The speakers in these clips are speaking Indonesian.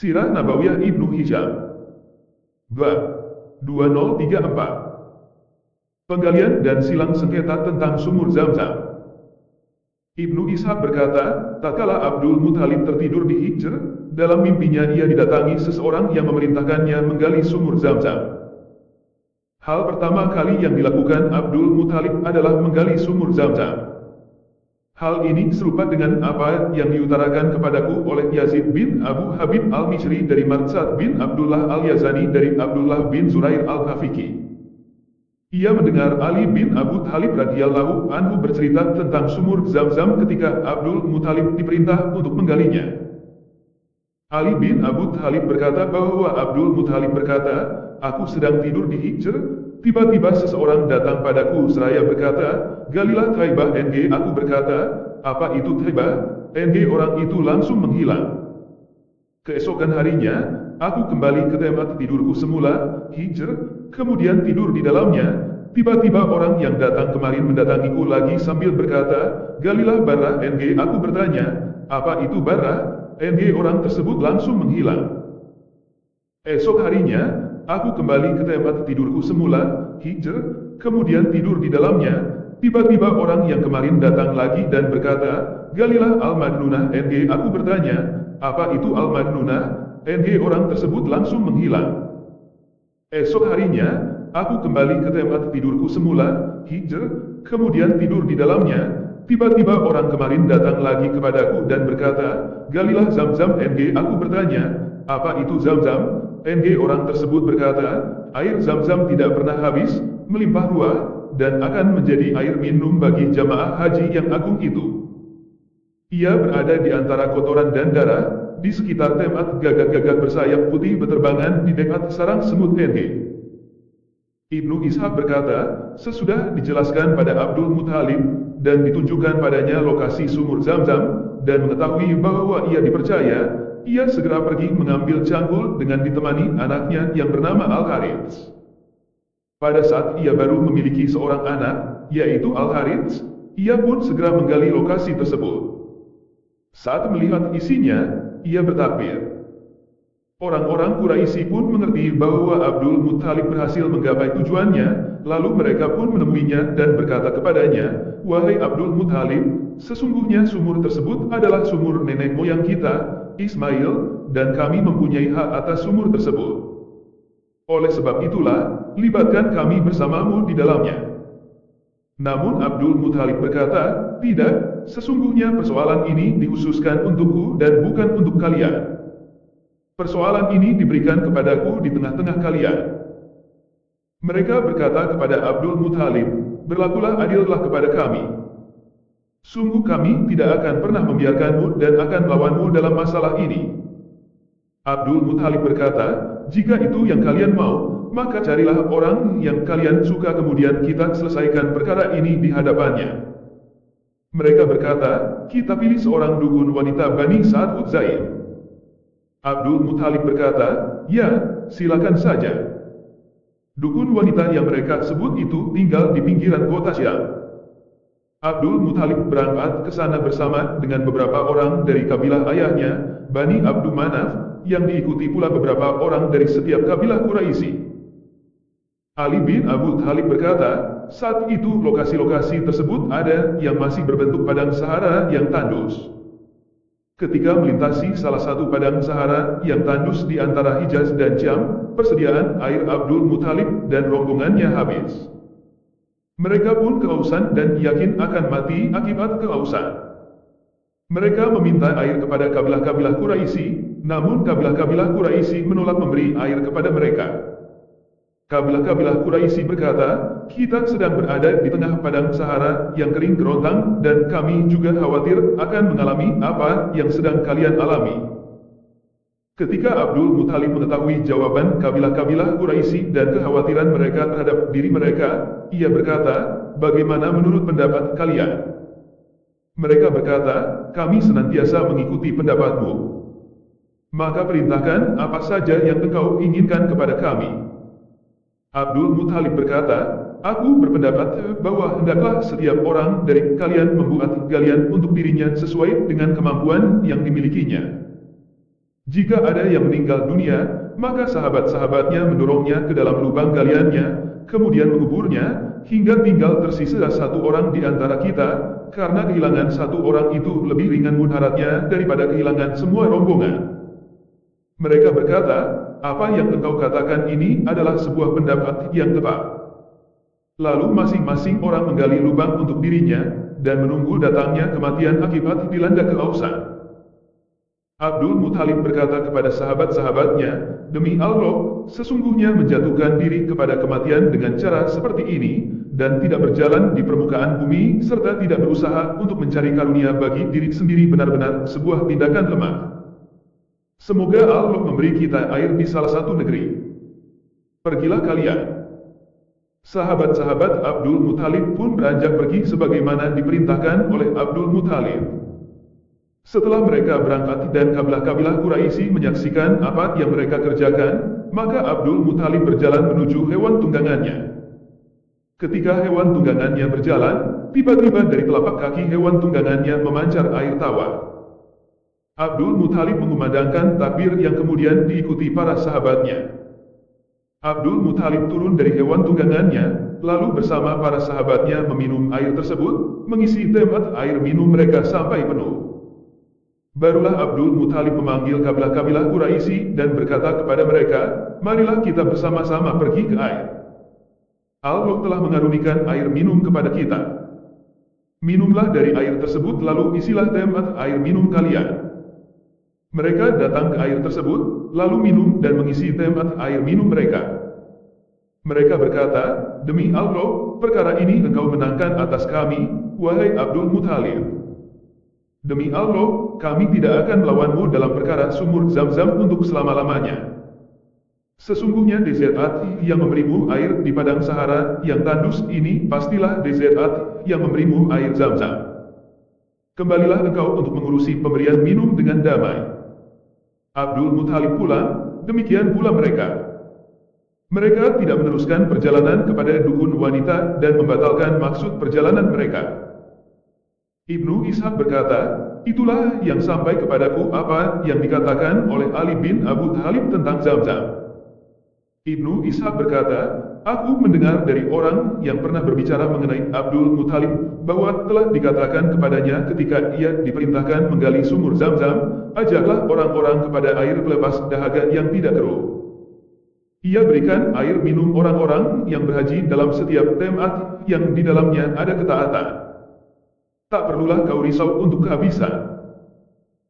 Sirah Nabawiyah Ibnu Hisham. Bab 2034. Penggalian dan silang sengketa tentang sumur Zam-Zam. Ibnu Ishaq berkata, tatkala Abdul Muthalib tertidur di Hijr, dalam mimpinya ia didatangi seseorang yang memerintahkannya menggali sumur Zam-Zam. Hal pertama kali yang dilakukan Abdul Muthalib adalah menggali sumur Zam-Zam. Hal ini serupa dengan apa yang diutarakan kepadaku oleh Yazid bin Abu Habib al-Mishri dari Marsad bin Abdullah al-Yazani dari Abdullah bin Zurair al-Khafiqi. Ia mendengar Ali bin Abu Thalib radhiyallahu anhu bercerita tentang sumur Zam-Zam ketika Abdul Muthalib diperintah untuk menggalinya. Ali bin Abu Thalib berkata bahwa Abdul Muthalib berkata, aku sedang tidur di Hijr, tiba-tiba seseorang datang padaku seraya berkata, galilah Thaibah NG. Aku berkata, apa itu Thaibah? NG. Orang itu langsung menghilang. Keesokan harinya, aku kembali ke tempat tidurku semula, Hijr, kemudian tidur di dalamnya. Tiba-tiba orang yang datang kemarin mendatangiku lagi sambil berkata, galilah Barrah NG. Aku bertanya, apa itu Barrah? NG. Orang tersebut langsung menghilang. Esok harinya, aku kembali ke tempat tidurku semula, Hijr, kemudian tidur di dalamnya. Tiba-tiba orang yang kemarin datang lagi dan berkata, galilah Al-Madnunah NG. Aku bertanya, apa itu Al-Madnunah? NG. Orang tersebut langsung menghilang. Esok harinya, aku kembali ke tempat tidurku semula, Hijr, kemudian tidur di dalamnya. Tiba-tiba orang kemarin datang lagi kepadaku dan berkata, galilah Zam-Zam NG. Aku bertanya, apa itu Zam-Zam? NG. Orang tersebut berkata, air Zam-Zam tidak pernah habis, melimpah ruah, dan akan menjadi air minum bagi jamaah haji yang agung itu. Ia berada di antara kotoran dan darah, di sekitar tempat gagak-gagak bersayap putih berterbangan di dekat sarang semut NG. Ibnu Ishaq berkata, sesudah dijelaskan pada Abdul Muthalib, dan ditunjukkan padanya lokasi sumur Zam-Zam, dan mengetahui bahwa ia dipercaya, ia segera pergi mengambil cangkul dengan ditemani anaknya yang bernama Al-Harits. Pada saat ia baru memiliki seorang anak, yaitu Al-Harits, ia pun segera menggali lokasi tersebut. Saat melihat isinya, ia bertakbir. Orang-orang Quraisy pun mengerti bahwa Abdul Muthalib berhasil menggapai tujuannya, lalu mereka pun menemuinya dan berkata kepadanya, wahai Abdul Muthalib, sesungguhnya sumur tersebut adalah sumur nenek moyang kita, Ismail, dan kami mempunyai hak atas sumur tersebut. Oleh sebab itulah, libatkan kami bersamamu di dalamnya. Namun Abdul Muthalib berkata, tidak, sesungguhnya persoalan ini dikhususkan untukku dan bukan untuk kalian. Persoalan ini diberikan kepadaku di tengah-tengah kalian. Mereka berkata kepada Abdul Muthalib, berlakulah adillah kepada kami. Sungguh kami tidak akan pernah membiarkanmu dan akan melawanmu dalam masalah ini. Abdul Muthalib berkata, jika itu yang kalian mau, maka carilah orang yang kalian suka kemudian kita selesaikan perkara ini di hadapannya. Mereka berkata, kita pilih seorang dukun wanita Bani Sa'ad Udzaim. Abdul Muthalib berkata, ya, silakan saja. Dukun wanita yang mereka sebut itu tinggal di pinggiran kota Syam. Abdul Muthalib berangkat ke sana bersama dengan beberapa orang dari kabilah ayahnya, Bani Abdul Manaf, yang diikuti pula beberapa orang dari setiap kabilah Quraisy. Ali bin Abu Thalib berkata, saat itu lokasi-lokasi tersebut ada yang masih berbentuk padang Sahara yang tandus. Ketika melintasi salah satu padang Sahara yang tandus di antara Hijaz dan Syam, persediaan air Abdul Muthalib dan rombongannya habis. Mereka pun kehausan dan yakin akan mati akibat kehausan. Mereka meminta air kepada kabilah-kabilah Quraisy, namun kabilah-kabilah Quraisy menolak memberi air kepada mereka. Kabilah-kabilah Quraisy berkata, kita sedang berada di tengah padang Sahara yang kering kerontang dan kami juga khawatir akan mengalami apa yang sedang kalian alami. Ketika Abdul Muthalib mengetahui jawaban kabilah-kabilah Quraisy dan kekhawatiran mereka terhadap diri mereka, ia berkata, bagaimana menurut pendapat kalian? Mereka berkata, kami senantiasa mengikuti pendapatmu. Maka perintahkan apa saja yang engkau inginkan kepada kami. Abdul Muthalib berkata, aku berpendapat bahwa hendaklah setiap orang dari kalian membuat galian untuk dirinya sesuai dengan kemampuan yang dimilikinya. Jika ada yang meninggal dunia, maka sahabat-sahabatnya mendorongnya ke dalam lubang galiannya, kemudian menguburnya, hingga tinggal tersisa satu orang di antara kita, karena kehilangan satu orang itu lebih ringan mudaratnya daripada kehilangan semua rombongan. Mereka berkata, apa yang engkau katakan ini adalah sebuah pendapat yang tepat. Lalu masing-masing orang menggali lubang untuk dirinya, dan menunggu datangnya kematian akibat dilanda kehausan. Abdul Muthalib berkata kepada sahabat-sahabatnya, "Demi Allah, sesungguhnya menjatuhkan diri kepada kematian dengan cara seperti ini, dan tidak berjalan di permukaan bumi, serta tidak berusaha untuk mencari karunia bagi diri sendiri benar-benar sebuah tindakan lemah. Semoga Allah memberi kita air di salah satu negeri. Pergilah kalian." Sahabat-sahabat Abdul Muthalib pun beranjak pergi sebagaimana diperintahkan oleh Abdul Muthalib. Setelah mereka berangkat dan kabilah-kabilah Quraisy menyaksikan apa yang mereka kerjakan, maka Abdul Muthalib berjalan menuju hewan tunggangannya. Ketika hewan tunggangannya berjalan, tiba-tiba dari telapak kaki hewan tunggangannya memancar air tawar. Abdul Muthalib mengumandangkan takbir yang kemudian diikuti para sahabatnya. Abdul Muthalib turun dari hewan tunggangannya, lalu bersama para sahabatnya meminum air tersebut, mengisi tempat air minum mereka sampai penuh. Barulah Abdul Muthalib memanggil kabilah-kabilah Quraisy dan berkata kepada mereka, "Marilah kita bersama-sama pergi ke air. Allah telah mengarunikan air minum kepada kita. Minumlah dari air tersebut lalu isilah tempat air minum kalian." Mereka datang ke air tersebut, lalu minum dan mengisi tempat air minum mereka. Mereka berkata, "Demi Allah, perkara ini engkau menangkan atas kami, wahai Abdul Muthalib. Demi Allah, kami tidak akan melawanmu dalam perkara sumur Zam-Zam untuk selama-lamanya. Sesungguhnya DZat yang memberimu air di padang Sahara yang tandus ini pastilah DZat yang memberimu air Zam-Zam. Kembalilah engkau untuk mengurusi pemberian minum dengan damai." Abdul Muthalib pulang, demikian pula mereka. Mereka tidak meneruskan perjalanan kepada dukun wanita dan membatalkan maksud perjalanan mereka. Ibnu Ishaq berkata, "Itulah yang sampai kepadaku apa yang dikatakan oleh Ali bin Abu Thalib tentang Zam-Zam." Ibnu Ishaq berkata, "Aku mendengar dari orang yang pernah berbicara mengenai Abdul Muthalib, bahwa telah dikatakan kepadanya ketika ia diperintahkan menggali sumur Zam-Zam, ajaklah orang-orang kepada air pelepas dahaga yang tidak keruh. Ia berikan air minum orang-orang yang berhaji dalam setiap tempat yang di dalamnya ada ketaatan. Tak perlulah kau risau untuk kehabisan."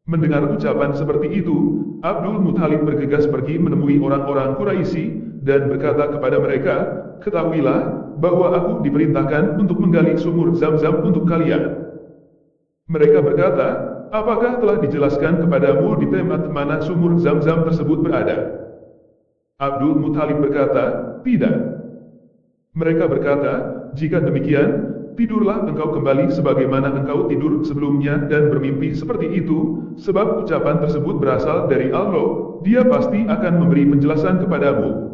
Mendengar ucapan seperti itu, Abdul Muthalib bergegas pergi menemui orang-orang Quraisy dan berkata kepada mereka, "Ketahuilah bahwa aku diperintahkan untuk menggali sumur Zam-Zam untuk kalian." Mereka berkata, "Apakah telah dijelaskan kepadamu di tempat mana sumur Zam-Zam tersebut berada?" Abdul Muthalib berkata, "Tidak." Mereka berkata, "Jika demikian, tidurlah engkau kembali sebagaimana engkau tidur sebelumnya dan bermimpi seperti itu, sebab ucapan tersebut berasal dari Allah, Dia pasti akan memberi penjelasan kepadamu.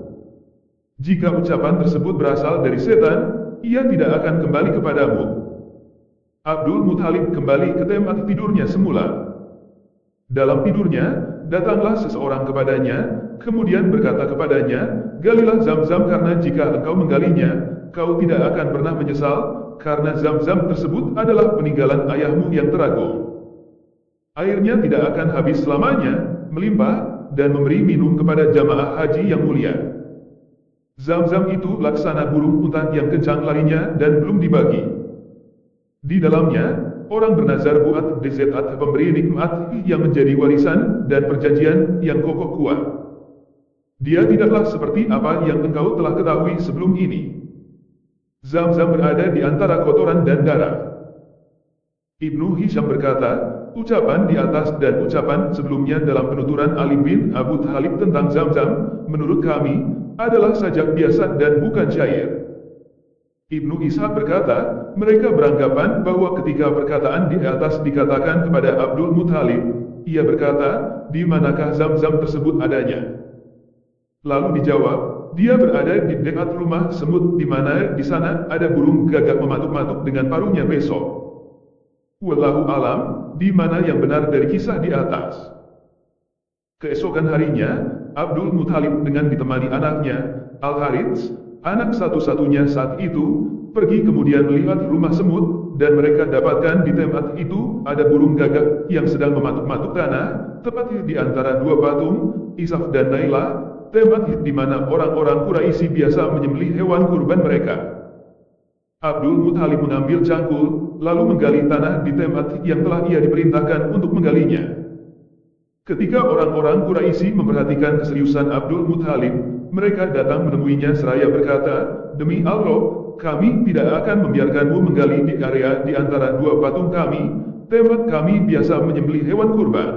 Jika ucapan tersebut berasal dari setan, ia tidak akan kembali kepadamu." Abdul Muthalib kembali ke tempat tidurnya semula. Dalam tidurnya, datanglah seseorang kepadanya, kemudian berkata kepadanya, "Galilah Zam-Zam karena jika engkau menggalinya, kau tidak akan pernah menyesal, karena Zam-Zam tersebut adalah peninggalan ayahmu yang teragung. Airnya tidak akan habis selamanya, melimpah, dan memberi minum kepada jamaah haji yang mulia. Zam-Zam itu laksana burung unta yang kencang larinya dan belum dibagi. Di dalamnya, orang bernazar buat DZat pemberi nikmat yang menjadi warisan dan perjanjian yang kokoh kuat. Dia tidaklah seperti apa yang engkau telah ketahui sebelum ini. Zam-Zam berada di antara kotoran dan darah." Ibnu Hisham berkata, ucapan di atas dan ucapan sebelumnya dalam penuturan Ali bin Abu Thalib tentang Zam-Zam, menurut kami, adalah sajak biasa dan bukan syair. Ibnu Ishaq berkata, mereka beranggapan bahwa ketika perkataan di atas dikatakan kepada Abdul Muthalib, ia berkata, "Di manakah Zam-Zam tersebut adanya?" Lalu dijawab, "Dia berada di dekat rumah semut di mana di sana ada burung gagak mematuk-matuk dengan paruhnya besok." Wallahu alam, di mana yang benar dari kisah di atas. Keesokan harinya, Abdul Muthalib dengan ditemani anaknya, Al-Harits, anak satu-satunya saat itu, pergi kemudian melihat rumah semut, dan mereka dapatkan di tempat itu ada burung gagak yang sedang mematuk-matuk tanah, tepat di antara dua patung, Isaf dan Naila, tempat di mana orang-orang Quraisy biasa menyembelih hewan kurban mereka. Abdul Muthalib mengambil cangkul, lalu menggali tanah di tempat yang telah ia diperintahkan untuk menggalinya. Ketika orang-orang Quraisy memperhatikan keseriusan Abdul Muthalib, mereka datang menemuinya seraya berkata, "Demi Allah, kami tidak akan membiarkanmu menggali di area di antara dua patung kami, tempat kami biasa menyembelih hewan kurban."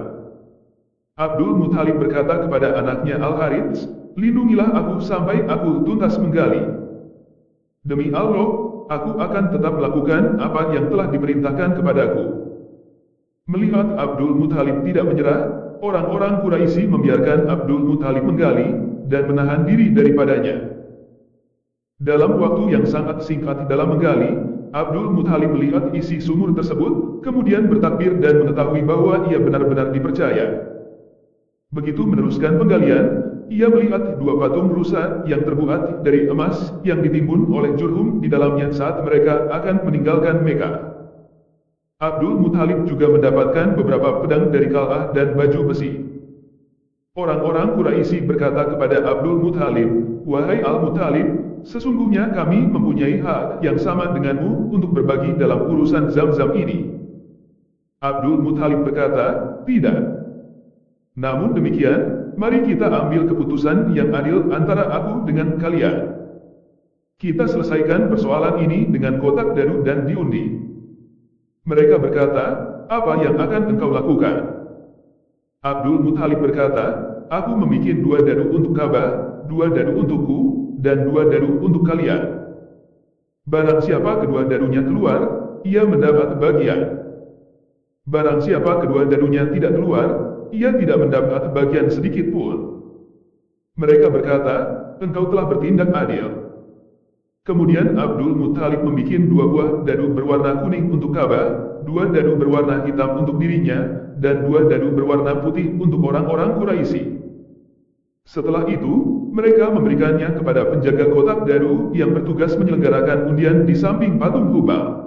Abdul Muthalib berkata kepada anaknya Al-Harits, "Lindungilah aku sampai aku tuntas menggali. Demi Allah, aku akan tetap melakukan apa yang telah diperintahkan kepadaku." Melihat Abdul Muthalib tidak menyerah, orang-orang Quraisy membiarkan Abdul Muthalib menggali, dan menahan diri daripadanya. Dalam waktu yang sangat singkat dalam menggali, Abdul Muthalib melihat isi sumur tersebut, kemudian bertakbir dan mengetahui bahwa ia benar-benar dipercaya. Begitu meneruskan penggalian, ia melihat dua patung rusa yang terbuat dari emas yang ditimbun oleh Jurhum di dalamnya saat mereka akan meninggalkan Mekah. Abdul Muthalib juga mendapatkan beberapa pedang dari Kal'ah dan baju besi. Orang-orang Quraisy berkata kepada Abdul Muthalib, "Wahai Al-Muthalib, sesungguhnya kami mempunyai hak yang sama denganmu untuk berbagi dalam urusan Zam-Zam ini." Abdul Muthalib berkata, "Tidak. Namun demikian, mari kita ambil keputusan yang adil antara aku dengan kalian. Kita selesaikan persoalan ini dengan kotak dadu dan diundi." Mereka berkata, "Apa yang akan engkau lakukan?" Abdul Muthalib berkata, "Aku membuat dua dadu untuk Ka'bah, dua dadu untukku, dan dua dadu untuk kalian. Barang siapa kedua dadunya keluar, ia mendapat bagian. Barang siapa kedua dadunya tidak keluar, ia tidak mendapat bagian sedikit pun." Mereka berkata, "Engkau telah bertindak adil." Kemudian Abdul Muthalib membuat dua buah dadu berwarna kuning untuk Ka'bah, dua dadu berwarna hitam untuk dirinya, dan dua dadu berwarna putih untuk orang-orang Quraisy. Setelah itu, mereka memberikannya kepada penjaga kotak dadu yang bertugas menyelenggarakan undian di samping patung Hubal.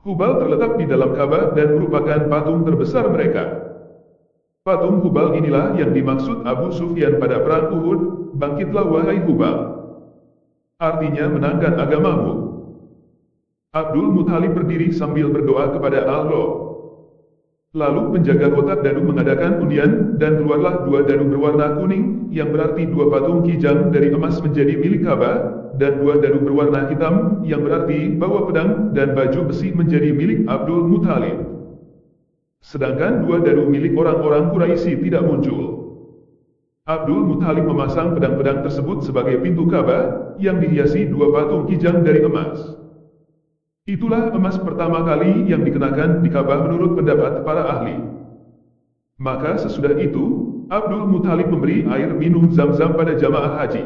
Hubal terletak di dalam Ka'bah dan merupakan patung terbesar mereka. Patung Hubal inilah yang dimaksud Abu Sufyan pada perang Uhud, "Bangkitlah wahai Hubal." Artinya menangkan agamamu. Abdul Muthalib berdiri sambil berdoa kepada Allah. Lalu penjaga kotak dadu mengadakan undian, dan keluarlah dua dadu berwarna kuning, yang berarti dua patung kijang dari emas menjadi milik Ka'bah, dan dua dadu berwarna hitam, yang berarti bahwa pedang dan baju besi menjadi milik Abdul Muthalib. Sedangkan dua dadu milik orang-orang Quraisy tidak muncul. Abdul Muthalib memasang pedang-pedang tersebut sebagai pintu Ka'bah, yang dihiasi dua patung kijang dari emas. Itulah emas pertama kali yang dikenakan di Ka'bah menurut pendapat para ahli. Maka sesudah itu, Abdul Muthalib memberi air minum Zam-Zam pada jamaah haji.